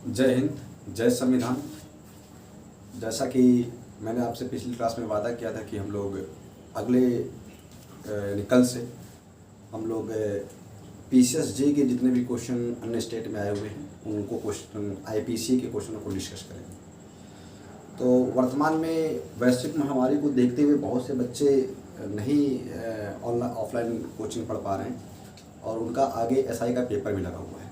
जय हिंद, जय संविधान। जैसा कि मैंने आपसे पिछली क्लास में वादा किया था कि हम लोग अगले यानी कल से हम लोग PCSJ के जितने भी क्वेश्चन अन्य स्टेट में आए हुए हैं उनको क्वेश्चन IPC के क्वेश्चनों को डिस्कस करेंगे। तो वर्तमान में वैश्विक महामारी को देखते हुए बहुत से बच्चे नहीं ऑनलाइन ऑफलाइन कोचिंग पढ़ पा रहे हैं और उनका आगे SI का पेपर भी लगा हुआ है।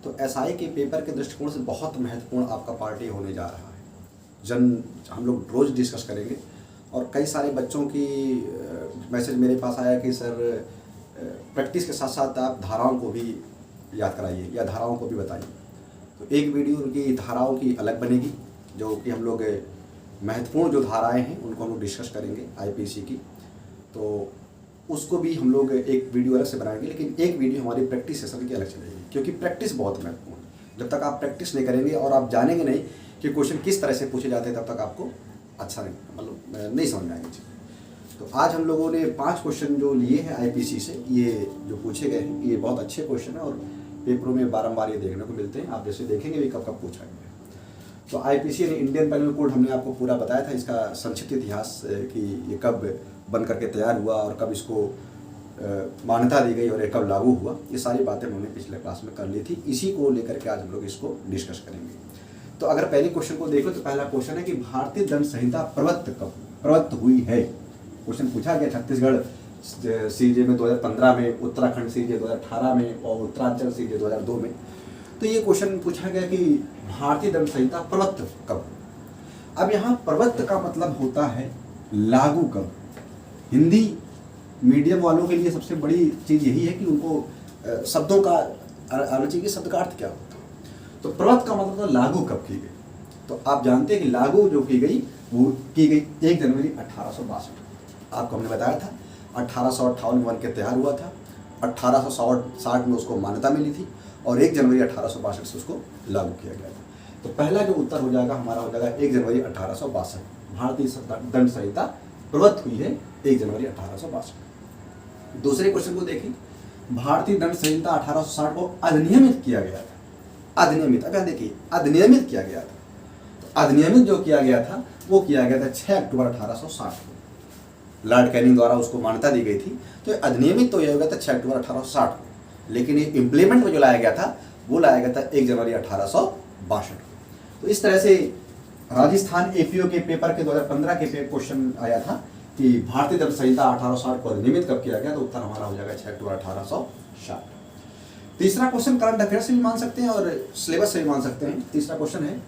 तो SI के पेपर के दृष्टिकोण से बहुत महत्वपूर्ण आपका पार्ट ये होने जा रहा है। हम लोग रोज़ डिस्कस करेंगे और कई सारे बच्चों की मैसेज मेरे पास आया कि सर प्रैक्टिस के साथ साथ आप धाराओं को भी याद कराइए या धाराओं को भी बताइए। तो एक वीडियो उनकी धाराओं की अलग बनेगी जो कि हम लोग महत्वपूर्ण जो धाराएं हैं उनको हम लोग डिस्कस करेंगे IPC की। तो उसको भी हम लोग एक वीडियो अलग से बनाएंगे, लेकिन एक वीडियो हमारी प्रैक्टिस सेशन की अलग चलेगी क्योंकि प्रैक्टिस बहुत महत्वपूर्ण है। जब तक आप प्रैक्टिस नहीं करेंगे और आप जानेंगे नहीं कि क्वेश्चन किस तरह से पूछे जाते हैं तब तक आपको अच्छा नहीं समझ में आएंगे। तो आज हम लोगों ने 5 क्वेश्चन जो लिए हैं IPC से, ये जो पूछे गए हैं ये बहुत अच्छे क्वेश्चन हैं और पेपरों में बारम्बार ये देखने को मिलते हैं। आप जैसे देखेंगे भी कब कब पूछा गया। तो IPC यानी इंडियन पैनल कोड हमने आपको पूरा बताया था, इसका संक्षिप्त इतिहास कि ये कब बन करके तैयार हुआ और कब इसको मान्यता दी गई और ये कब लागू हुआ, ये सारी बातें हमने पिछले क्लास में कर ली थी। इसी को लेकर के आज हम लोग इसको डिस्कस करेंगे। तो अगर पहले क्वेश्चन को देखो तो पहला क्वेश्चन है कि भारतीय दंड संहिता प्रवृत्त हुई है। क्वेश्चन पूछा गया छत्तीसगढ़ CJ में 2015 में, उत्तराखंड CJ 2018 में और उत्तरांचल CJ 2002 में। तो ये क्वेश्चन पूछा गया कि भारतीय दंड संहिता प्रवृत्त कब। अब यहाँ प्रवृत्त का मतलब होता है लागू कब। हिंदी मीडियम वालों के लिए सबसे बड़ी चीज़ यही है कि उनको शब्दों का आना चाहिए कि शब्द का अर्थ क्या होता है। तो प्रवृत्त का मतलब लागू कब की गई। तो आप जानते हैं कि लागू जो की गई वो की गई 1 जनवरी 1862। आपको हमने बताया था 1858 में बन के तैयार हुआ था, 1860 में उसको मान्यता मिली थी और 1 जनवरी 1862 से उसको लागू किया गया था। तो पहला जो उत्तर हो जाएगा हमारा हो जाएगा 1 जनवरी 1862। भारतीय दंड संहिता प्रवृत्त हुई है 1 जनवरी 1862। दूसरे क्वेश्चन को देखें, भारतीय दंड संहिता 1860 को अधिनियमित किया गया था। अधिनियमित, अब यहाँ देखिए अधिनियमित किया गया था। तो अधिनियमित जो किया गया था वो किया गया था 6 अक्टूबर 1860 को। लॉर्ड कैनिंग द्वारा उसको मान्यता दी गई थी। तो अधिनियमित तो ये हो गया था 6 अक्टूबर 1860 को, लेकिन ये इम्प्लीमेंट में जो लाया गया था वो लाया गया था 1 जनवरी 1862 को। तो इस तरह से राजस्थान APO के पेपर के 2015 के क्वेश्चन आया था कि भारतीय दंड संहिता 1860 को अधिनियमित कब किया गया। तो उत्तर हमारा हो जाएगा 6 अक्टूबर 1860। तीसरा क्वेश्चन करंट अफेयर से भी मान सकते हैं और सिलेबस से भी मान सकते हैं। तीसरा क्वेश्चन है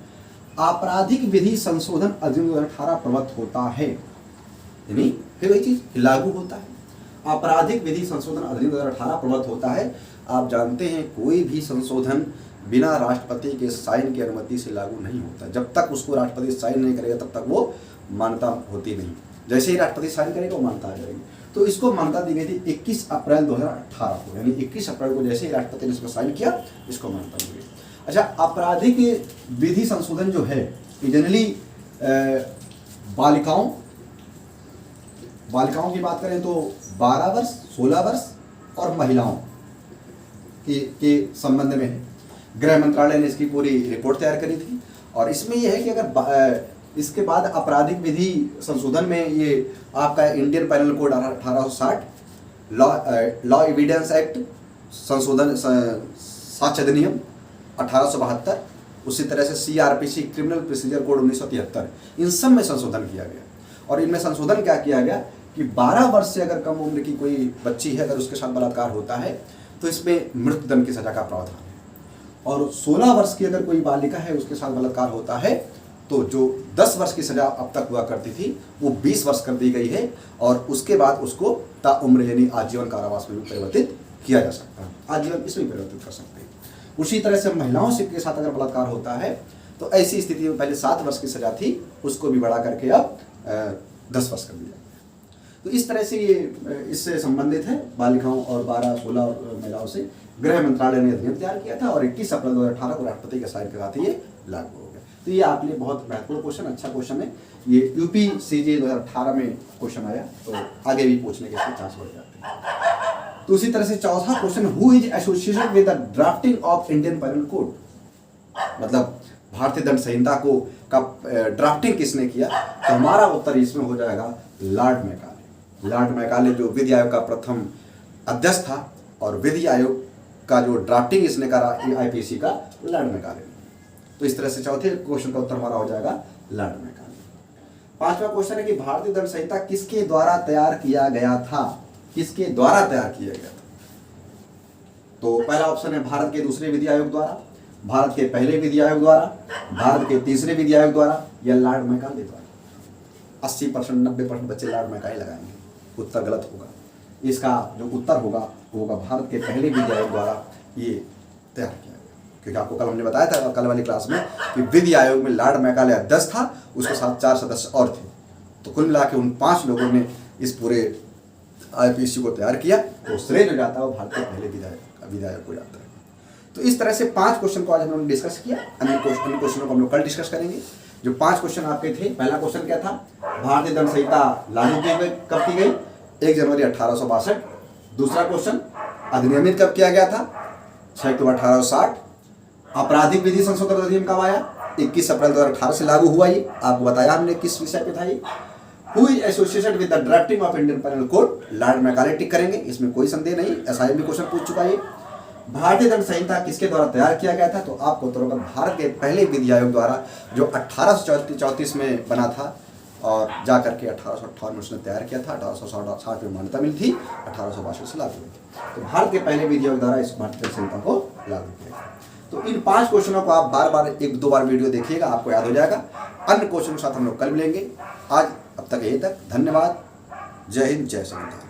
आपराधिक विधि संशोधन अधिनियम 2018 प्रवृत्त होता है, यानी फिर वही चीज लागू होता है। आपराधिक विधि संशोधन अधिनियम 2018 प्रवृत्त होता है। आप जानते हैं कोई भी संशोधन बिना राष्ट्रपति के साइन की अनुमति से लागू नहीं होता। जब तक उसको राष्ट्रपति साइन नहीं करेगा तब तक वो मान्यता होती नहीं। जैसे ही राष्ट्रपति साइन करेगा वो मान्यता आ जाएगी। तो इसको मान्यता दी गई थी 21 अप्रैल 2018 को, यानी 21 अप्रैल को जैसे ही राष्ट्रपति ने इसको साइन किया इसको मान्यता दी गई। अच्छा, आपराधिक विधि संशोधन जो है जनरली बालिकाओं की बात करें तो 12 वर्ष, 16 वर्ष और महिलाओं के संबंध में है। गृह मंत्रालय ने इसकी पूरी रिपोर्ट तैयार करी थी और इसमें यह है कि अगर इसके बाद आपराधिक विधि संशोधन में ये आपका Indian panel code 1860, law evidence act संशोधन साक्ष्य अधिनियम 1872, उसी तरह से CRPC क्रिमिनल प्रोसीजर कोड 1973, इन सब में संशोधन किया गया। और इनमें संशोधन क्या किया गया कि 12 वर्ष से अगर कम उम्र की कोई बच्ची है अगर उसके साथ बलात्कार होता है तो इसमें मृत्युदंड की सजा का प्रावधान है। और 16 वर्ष की अगर कोई बालिका है उसके साथ बलात्कार होता है तो जो 10 वर्ष की सजा अब तक हुआ करती थी वो 20 वर्ष कर दी गई है और उसके बाद उसको ताउम्र यानी आजीवन कारावास में भी परिवर्तित किया जा सकता है। आजीवन इसमें परिवर्तित कर सकते हैं। उसी तरह से महिलाओं से के साथ अगर बलात्कार होता है तो ऐसी स्थिति में पहले 7 वर्ष की सजा थी उसको भी बढ़ा करके अब 10 वर्ष कर दिया। तो इस तरह से ये इससे संबंधित है बालिकाओं और 12, 16 महिलाओं से गृह मंत्रालय ने अधिनियम तैयार किया था और 21 अप्रैल 2018 को राष्ट्रपति के साइन के साथ ये लागू हो गया। तो ये आपके लिए बहुत महत्वपूर्ण क्वेश्चन, अच्छा क्वेश्चन है। ये UP CJ 2018 में क्वेश्चन आया तो आगे भी पूछने के चांस बढ़ जाते हैं। तो उसी तरह से चौथा question, who is associated with the drafting of Indian panel code. मतलब भारतीय दंड संहिता को का ड्राफ्टिंग किसने किया, तो हमारा उत्तर इसमें हो जाएगा लॉर्ड मैकाले। लॉर्ड मैकाले जो विधि आयोग का प्रथम अध्यक्ष था और विधि आयोग का जो ड्राफ्टिंग इसने करा आईपीसी का, लॉर्ड मैकाले ने। तो इस तरह से चौथे क्वेश्चन का उत्तर हमारा हो जाएगा लॉर्ड मैकाले। पांचवा क्वेश्चन है कि भारतीय दंड संहिता किसके द्वारा तैयार किया गया था, किसके द्वारा तैयार किया गया था। तो पहला ऑप्शन है भारत के दूसरे विधि आयोग द्वारा, भारत के पहले विधि आयोग द्वारा, भारत के तीसरे विधि आयोग द्वारा या लॉर्ड मैकाले द्वारा। 80% 90% बच्चे लॉर्ड मैकाले लगाएंगे, उत्तर गलत होगा। इसका जो उत्तर होगा वो होगा भारत के पहले विधि आयोग द्वारा ये तैयार किया गया, क्योंकि आपको कल हमने बताया था कल वाली क्लास में कि विधि आयोग में लॉर्ड मैकाले अध्यक्ष था, उसके साथ 4 सदस्य और थे। तो कुल मिला के उन 5 लोगों ने इस पूरे आईपीसी को तैयार किया, तो श्रेय जो जाता है वो भारत के पहले विधि आयोग को जाता है। तो इस तरह से 5 क्वेश्चन को आज हम लोगों ने डिस्कस किया। अन्य क्वेश्चनों को हम लोग कल डिस्कस करेंगे। जो 5 क्वेश्चन आपके थे, पहला क्वेश्चन क्या था, भारतीय दंड संहिता लागू कब की गई, 1 जनवरी 1862। दूसरा क्वेश्चन, अधिनियमित कब किया गया था, 6 अक्टूबर 1860। आपराधिक विधि संशोधन अधिनियम कब आया, 21 अप्रैल 2018 से लागू हुआ। ये आपको बताया हमने किस विषय पे था ये। Who is associated with the drafting of Indian Penal Code, Lord Macaulay tick करेंगे, इसमें कोई संदेह नहीं। एसआईएम भी क्वेश्चन पूछ चुका है। भारतीय दंड संहिता किसके द्वारा तैयार किया गया था, तो आपको उत्तर होगा भारत के पहले विधि आयोग द्वारा, जो 1834 में बना था और जा करके 1858 में उसने तैयार किया था। 1860 में मान्यता मिली थी, 1862 से लागू हुई। तो भारत के पहले विधि आयोग द्वारा इस भारतीय दंड संहिता को लागू किया गया। तो इन 5 क्वेश्चनों को आप बार-बार 1-2 बार वीडियो देखिएगा, आपको याद हो जाएगा। अन्य क्वेश्चनों के साथ हम लोग कल मिलेंगे। आज अब तक यही तक, धन्यवाद। जय हिंद, जय संविधान।